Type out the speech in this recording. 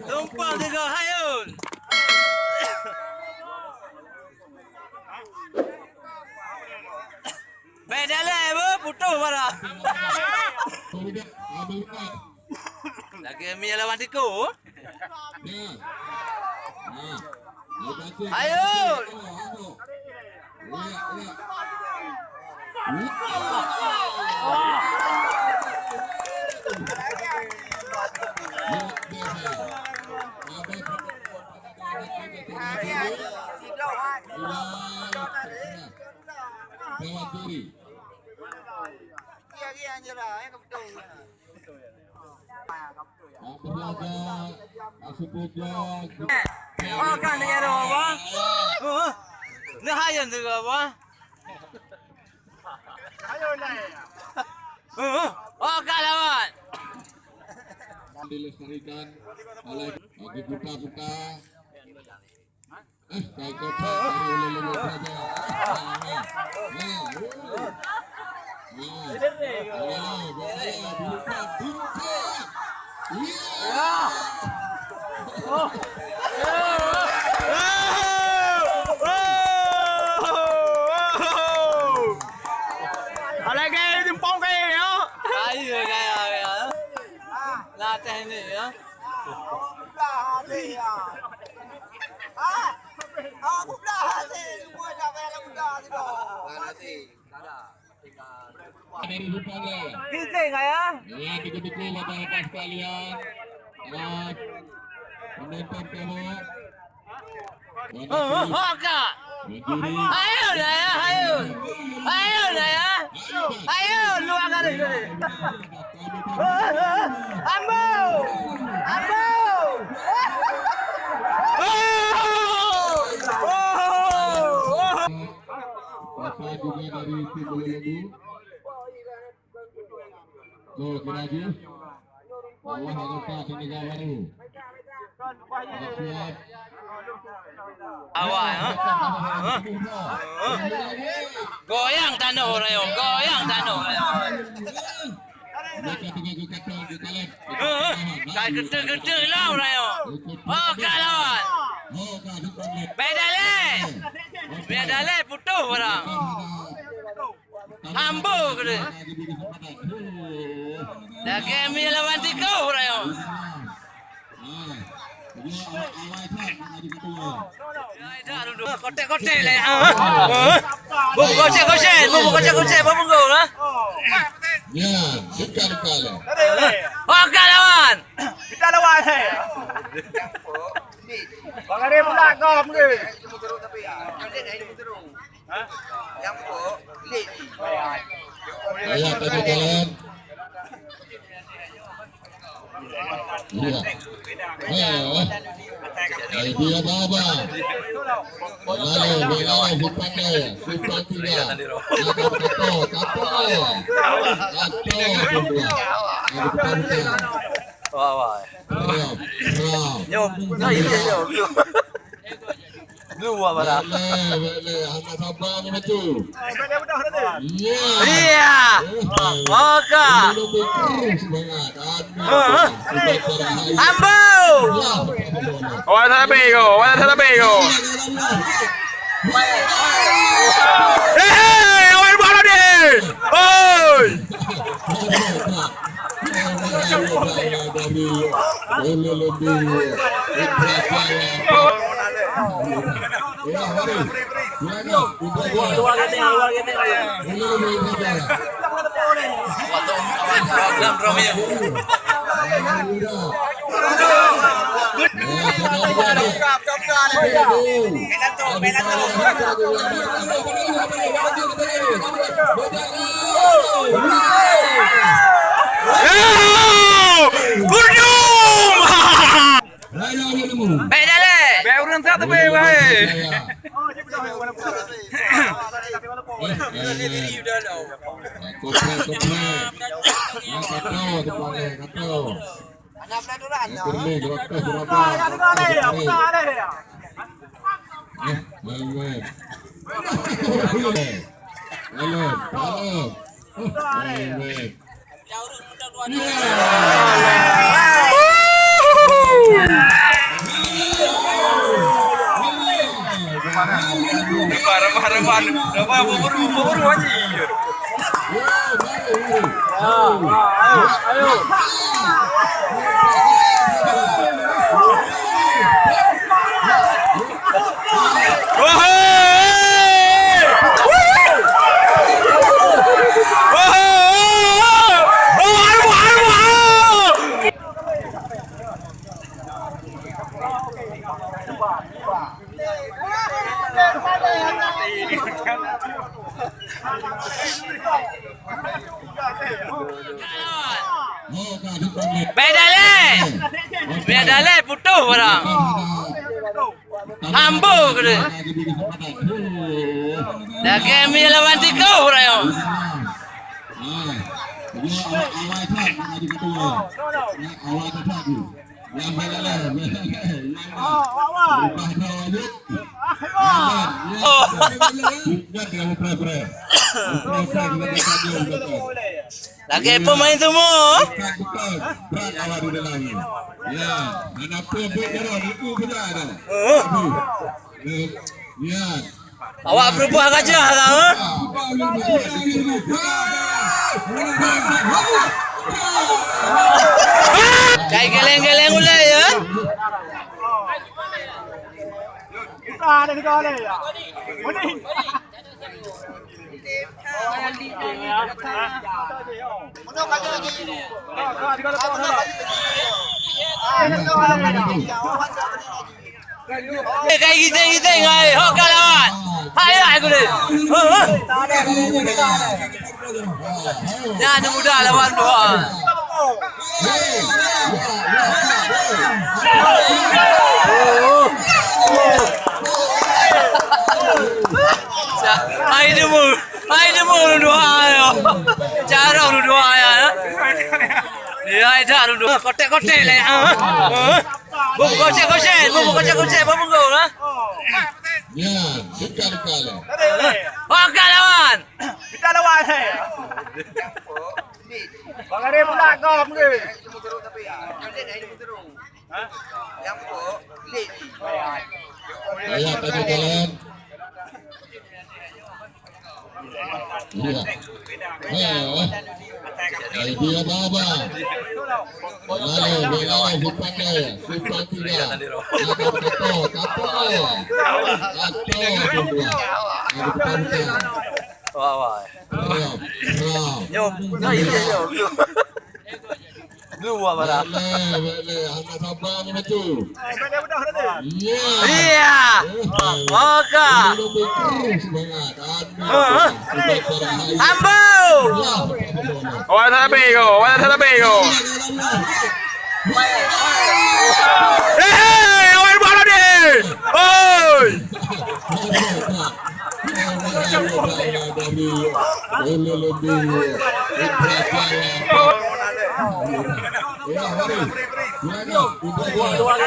Tumpang tiga hayun. Beda lah, putus barang. Lagi mi lawan tiku. Hayun. Oh kan dengan apa? Ni hayun tu apa? Hayun lah. Oh kan lawan. Dilestarikan oleh buka-buka. Baik kotak dari lele saja. Ada gaya timpang gaya ya? Ayo gaya. Latih ni ya. Aku dah hasil, gua dah bayar mudah tu. Dari rupanya. Kita ya. Ya, betul-betul bapak-bapak sekalian. Penonton kamu. Kak. Ayo dah ya, ayo. Ayo dah ya. Ayo luar kali. Ambo. Ambo. Papa juga dari tim Lelebu. Gol Kiraji. Bawah Eropa Senegal baru. Siap. Awal goyang tanah orang, goyang tanah orang. Mereka tengah kata di kalah. Kau getar-getar lah orang. Oh kau lawan. Beda le, putus orang. Ambo kena. Dah kami lawan tiga orang. Kotek-kotek lah. Bubu kocek, bubu gol lah. Ya, dekat-dekat. Oh kau lawan. Kita lawan hai. Bang Ari pula gom ke? Yang pok, lit. Ayah tadi jalan. Iya. Dia baba. Lalu hutannya, hutan tiga. Wah. Yo. Dua mana? Anak sabar ni betul. Iya. Oke. Ambo. Wala sa bego. Awal bola ni. Oi. Luar gini. Dalam Romeo. Beda le. Beurang tak tapi wahai. Kata boleh kata. Anak pelajaran dah. Kerling rata berapa? Baik. Baik. Harapan, apa buru aja. Ayo. Bedale putuh orang. Ambo kena. Dah kami lawan tiga orang. Lagi pemain semua. Ya, mana pun itu benar. Ya. Awak berubah gajah lah. Kayak geleng-geleng ulai ya. Mundur kaki lagi. Kayak gitu ngai. Hok kawan. Hai aku ni. Jangan mudah lawan doa. Hai demu doa yo. Cara doa ya. Dia ada doa kotek-kotek lah. Bubu kocek, bubu go lah. Ya, dekat-dekat. Oh kawan. Kita lawan hai. Bangare pula gom ke. Yang po, late. Ayah tadi jalan. Iya. Idea baba. Lalu simpan tiga. Wah. Nyom. Dua barang. Anak sabar macam. Iya. Oka. Ambo. Awak tak bego. Awak bola dia. Oi. Luar